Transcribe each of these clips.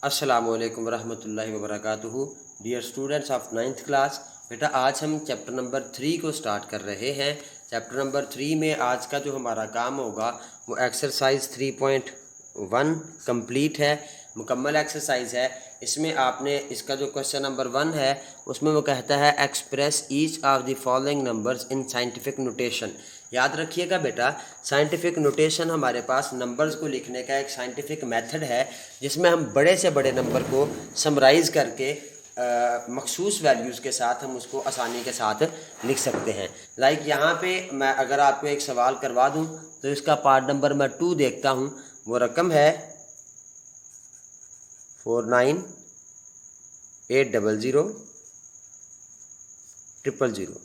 अस्सलामुअलैकुम वरहमतुल्लाहि वबरकातुहू। Dear students of 9th class, बेटा आज हम चैप्टर नंबर 3 को स्टार्ट कर रहे हैं। चैप्टर नंबर 3 में आज का जो हमारा काम होगा वो एक्सरसाइज 3.1 कंप्लीट है, मुकम्मल एक्सरसाइज है। इसमें आपने इसका जो क्वेश्चन नंबर 1 है उसमें वो कहता है express each of the following numbers in scientific notation. याद रखिएगा बेटा, साइंटिफिक नोटेशन हमारे पास नंबर्स को लिखने का एक साइंटिफिक मेथड है जिसमें हम बड़े से बड़े नंबर को समराइज़ करके मखसूस वैल्यूज़ के साथ हम उसको आसानी के साथ लिख सकते हैं। लाइक यहाँ पे मैं अगर आपको एक सवाल करवा दूँ तो इसका पार्ट नंबर मैं 2 देखता हूँ। वो रकम है 49800000।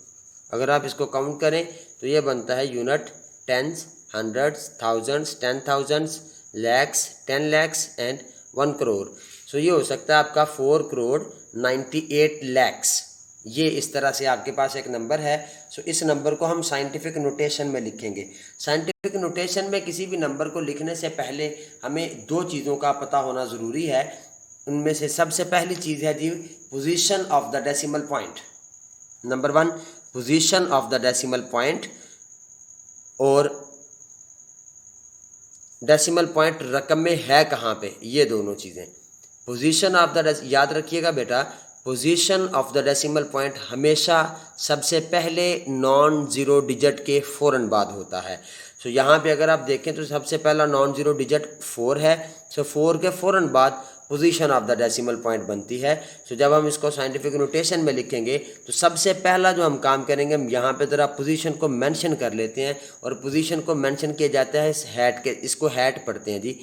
अगर आप इसको काउंट करें तो ये बनता है unit, tens, hundreds, thousands, 10,000, lakhs, 10 lakhs and 1 crore. So ये हो सकता है आपका 4,98 lakhs। ये इस तरह से आपके पास एक नंबर है। सो इस नंबर को हम साइंटिफिक नोटेशन में लिखेंगे। साइंटिफिक नोटेशन में किसी भी नंबर को लिखने से पहले हमें 2 चीज़ों का पता होना ज़रूरी है। उनमें से सबसे पहली चीज़ है जी position of the decimal point. Number 1, position of the decimal point, और डेसिमल पॉइंट रकम में है कहाँ पे, ये दोनों चीज़ें। पोजीशन ऑफ द, याद रखिएगा बेटा, position of the decimal point हमेशा सबसे पहले नॉन ज़ीरो डिजिट के फ़ौरन बाद होता है। सो यहाँ पे अगर आप देखें तो सबसे पहला नॉन ज़ीरो डिजिट 4 है। सो 4 के फ़ौरन बाद position of the decimal point बनती है। सो जब हम इसको साइंटिफिक नोटेशन में लिखेंगे तो सबसे पहला जो हम काम करेंगे, हम यहाँ पे ज़रा पोजीशन को मेंशन कर लेते हैं। और पोजीशन को मेंशन किया जाता है इस हैट के, इसको हैट पढ़ते हैं जी।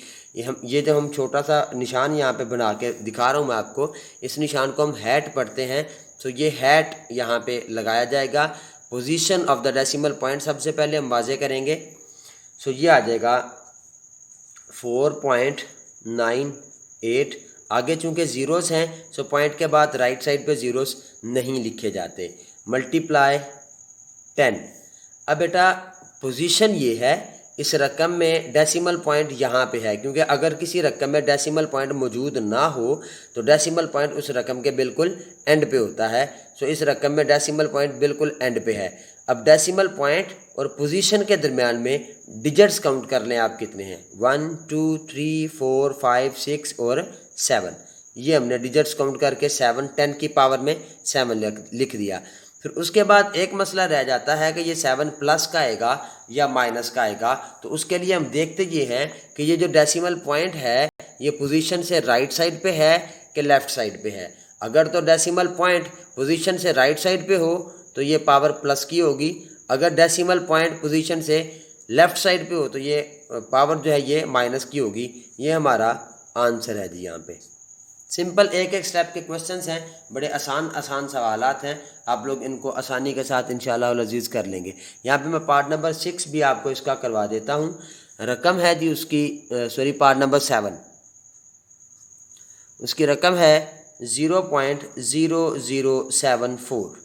ये जो हम छोटा सा निशान यहाँ पे बना के दिखा रहा हूँ मैं आपको, इस निशान को हम हैट पढ़ते हैं। तो ये हैट यहाँ पे लगाया जाएगा। Position of the decimal point सबसे पहले हम वाजे करेंगे। सो ये आ जाएगा 4.98। आगे चूँकि ज़ीरोज़ हैं सो पॉइंट के बाद राइट साइड पे ज़ीरोज़ नहीं लिखे जाते। मल्टीप्लाई 10। अब बेटा पोजीशन ये है, इस रकम में डेसिमल पॉइंट यहाँ पे है, क्योंकि अगर किसी रकम में डेसिमल पॉइंट मौजूद ना हो तो डेसिमल पॉइंट उस रकम के बिल्कुल एंड पे होता है। सो इस रकम में डेसिमल पॉइंट बिल्कुल एंड पे है। अब डेसिमल पॉइंट और पोजीशन के दरमियान में डिजिट्स काउंट कर लें आप कितने हैं, 1 2 3 4 5 6 और 7। ये हमने डिजिट्स काउंट करके 7 10 की पावर में 7 लिख दिया। फिर उसके बाद एक मसला रह जाता है कि ये 7 प्लस का आएगा या माइनस का आएगा। तो उसके लिए हम देखते ये हैं कि ये जो डेसिमल पॉइंट है ये पोजीशन से राइट साइड पे है कि लेफ़्ट साइड पे है। अगर तो डेसिमल पॉइंट पोजीशन से राइट साइड पे हो तो ये पावर प्लस की होगी। अगर डेसिमल पॉइंट पोजीशन से लेफ़्ट साइड पे हो तो ये पावर जो है ये माइनस की होगी। ये हमारा आंसर है जी। यहाँ पे सिंपल एक एक स्टेप के क्वेश्चंस हैं, बड़े आसान सवालात हैं। आप लोग इनको आसानी के साथ इंशाल्लाह अज़ीज़ कर लेंगे। यहाँ पे मैं पार्ट नंबर 6 भी आपको इसका करवा देता हूँ। रकम है जी उसकी, पार्ट नंबर 7, उसकी रकम है 0.0074।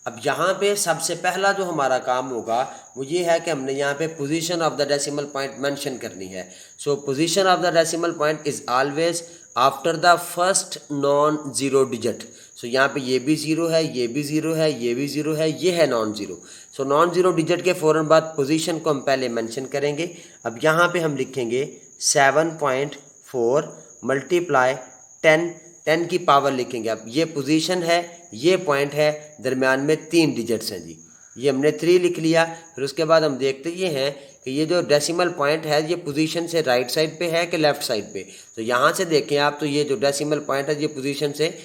अब यहाँ पे सबसे पहला जो हमारा काम होगा वो ये है कि हमने यहाँ पे position of the decimal point mention करनी है। So position of the decimal point is always after the first non zero digit. सो यहाँ पे ये भी ज़ीरो है, ये भी ज़ीरो है, ये भी ज़ीरो है, ये है non zero. So non zero digit के फ़ौरन बाद पोजीशन को हम पहले मेंशन करेंगे। अब यहाँ पे हम लिखेंगे 7.4 मल्टीप्लाई 10 की पावर लिखेंगे। अब ये पोजीशन है, ये पॉइंट है, दरमियान में 3 डिजिट्स हैं जी। ये हमने 3 लिख लिया। फिर उसके बाद हम देखते ये हैं कि ये जो डेसिमल पॉइंट है ये पोजीशन से राइट साइड पे है कि लेफ़्ट साइड पे। तो यहाँ से देखें आप तो ये जो डेसिमल पॉइंट है ये पोजीशन से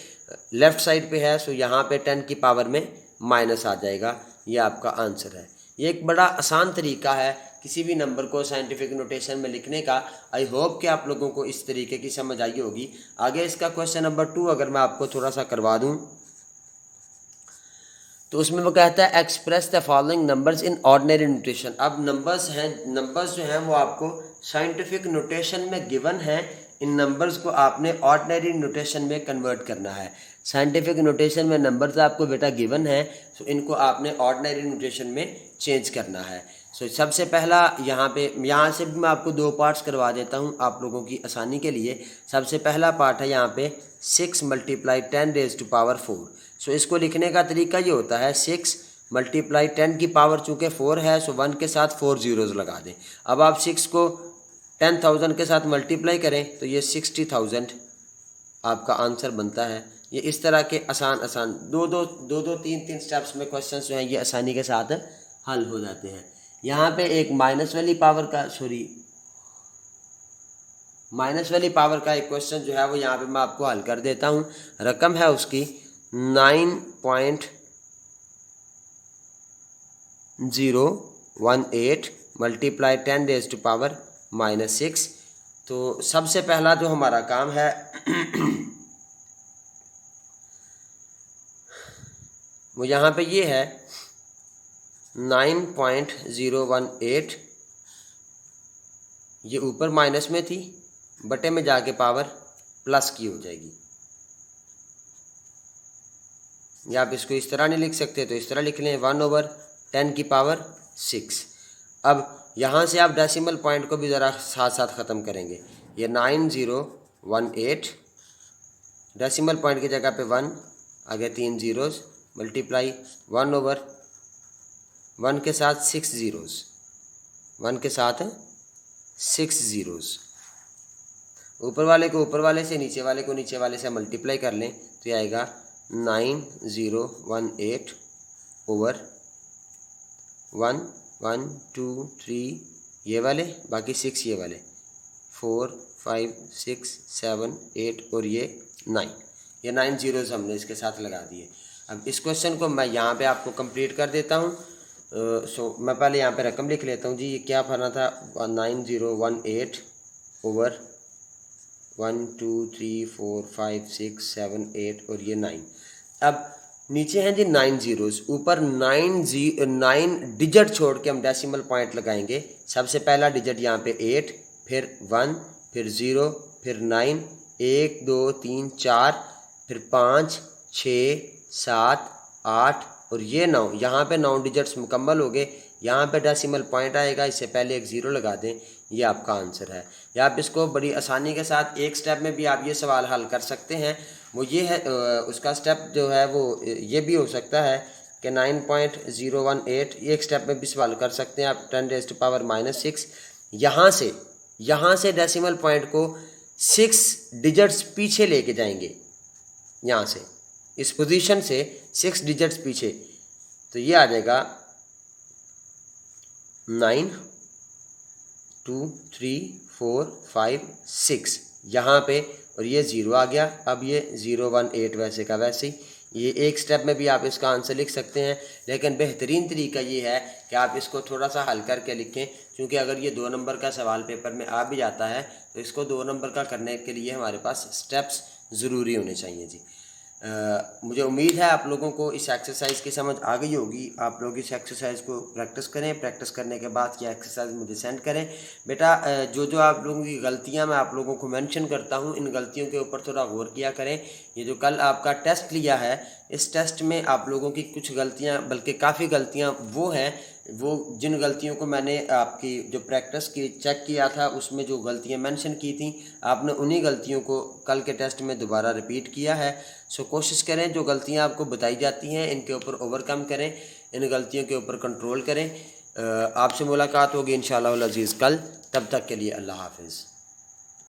लेफ़्ट साइड पे है। सो यहाँ पे 10 की पावर में माइनस आ जाएगा। ये आपका आंसर है। ये एक बड़ा आसान तरीका है किसी भी नंबर को साइंटिफिक नोटेशन में लिखने का। आई होप कि आप लोगों को इस तरीके की समझ आई होगी। आगे इसका क्वेश्चन नंबर 2 अगर मैं आपको थोड़ा सा करवा दूं तो उसमें वो कहता है express the following numbers in ordinary notation. अब नंबर्स जो हैं वो आपको साइंटिफिक नोटेशन में गिवन है। इन नंबर्स को आपने ऑर्डिनरी नोटेशन में कन्वर्ट करना है। साइंटिफिक नोटेशन में नंबर्स आपको बेटा गिवन है, तो इनको आपने ऑर्डिनरी नोटेशन में चेंज करना है। सबसे पहला यहाँ से भी मैं आपको 2 पार्ट्स करवा देता हूँ आप लोगों की आसानी के लिए। सबसे पहला पार्ट है यहाँ पे 6 × 10⁻⁴। इसको लिखने का तरीका ये होता है 6 × 10 की पावर चूँकि 4 है, 1 के साथ 4 ज़ीरोज़ लगा दें। अब आप 6 को 10,000 के साथ मल्टीप्लाई करें तो ये 60,000 आपका आंसर बनता है। ये इस तरह के आसान दो 3 स्टेप्स में क्वेश्चन जो हैं ये आसानी के साथ हल हो जाते हैं। यहाँ पे एक माइनस वाली पावर का एक क्वेश्चन जो है वो यहाँ पे मैं आपको हल कर देता हूँ। रकम है उसकी 9.018 × 10⁻⁻6। तो सबसे पहला जो हमारा काम है वो यहाँ पे ये है 9.018, ये ऊपर माइनस में थी, बटे में जाके पावर प्लस की हो जाएगी। या आप इसको इस तरह नहीं लिख सकते तो इस तरह लिख लें 1/10⁻⁶। अब यहाँ से आप डेसिमल पॉइंट को भी ज़रा साथ साथ ख़त्म करेंगे। ये 9018, डेसिमल पॉइंट की जगह पे 1, आगे 3 ज़ीरोज़, मल्टीप्लाई 1/1 के साथ 6 ज़ीरोज़, 1 के साथ 6 ज़ीरोज़। ऊपर वाले को ऊपर वाले से, नीचे वाले को नीचे वाले से मल्टीप्लाई कर लें तो ये आएगा 9018 ओवर 1 1 2 3 ये वाले, बाकी 6 ये वाले, 4 5 6 7 8 और ये 9, ये 9 ज़ीरोज़ हमने इसके साथ लगा दिए। अब इस क्वेश्चन को मैं यहाँ पे आपको कंप्लीट कर देता हूँ। मैं पहले यहाँ पे रकम लिख लेता हूँ जी। ये क्या भरना था, 9018 ओवर 1 2 3 4 5 6 7 8 और ये 9। अब नीचे हैं जी 9 ज़ीरोज़, ऊपर 9 डिजिट छोड़ के हम डेसिमल पॉइंट लगाएंगे। सबसे पहला डिजिट यहाँ पे 8, फिर 1, फिर 0, फिर 9, 1 2 3 4, फिर 5 6 7 8 और ये 9। यहाँ पे 9 डिजिट्स मुकम्मल हो गए। यहाँ पे डेसिमल पॉइंट आएगा, इससे पहले एक ज़ीरो लगा दें, ये आपका आंसर है। या आप इसको बड़ी आसानी के साथ एक स्टेप में भी आप ये सवाल हल कर सकते हैं। वो ये है, उसका स्टेप जो है वो ये भी हो सकता है कि 9.018 एक स्टेप में भी सवाल कर सकते हैं आप 10⁻⁻6। यहाँ से डेसिमल पॉइंट को 6 डिजिट्स पीछे लेके जाएंगे। यहाँ से इस पोजीशन से 6 डिजिट्स पीछे, तो ये आ जाएगा 9 2 3 4 5 6 यहाँ पे, और ये 0 आ गया। अब ये 018 वैसे का वैसे ही, ये एक स्टेप में भी आप इसका आंसर लिख सकते हैं। लेकिन बेहतरीन तरीका ये है कि आप इसको थोड़ा सा हल करके लिखें, क्योंकि अगर ये 2 नंबर का सवाल पेपर में आ भी जाता है तो इसको 2 नंबर का करने के लिए हमारे पास स्टेप्स ज़रूरी होने चाहिए जी। मुझे उम्मीद है आप लोगों को इस एक्सरसाइज की समझ आ गई होगी। आप लोग इस एक्सरसाइज को प्रैक्टिस करें, प्रैक्टिस करने के बाद ये एक्सरसाइज मुझे सेंड करें। बेटा जो आप लोगों की गलतियां मैं आप लोगों को मेंशन करता हूं, इन गलतियों के ऊपर थोड़ा गौर किया करें। ये जो कल आपका टेस्ट लिया है, इस टेस्ट में आप लोगों की कुछ गलतियाँ, बल्कि काफ़ी गलतियाँ वो हैं, वो जिन गलतियों को मैंने आपकी जो प्रैक्टिस की चेक किया था उसमें जो गलतियां मेंशन की थी, आपने उन्हीं गलतियों को कल के टेस्ट में दोबारा रिपीट किया है। सो कोशिश करें जो गलतियां आपको बताई जाती हैं इनके ऊपर ओवरकम करें, इन गलतियों के ऊपर कंट्रोल करें। आपसे मुलाकात होगी इंशाअल्लाह अज़ीज़ कल। तब तक के लिए अल्लाह हाफ़िज़।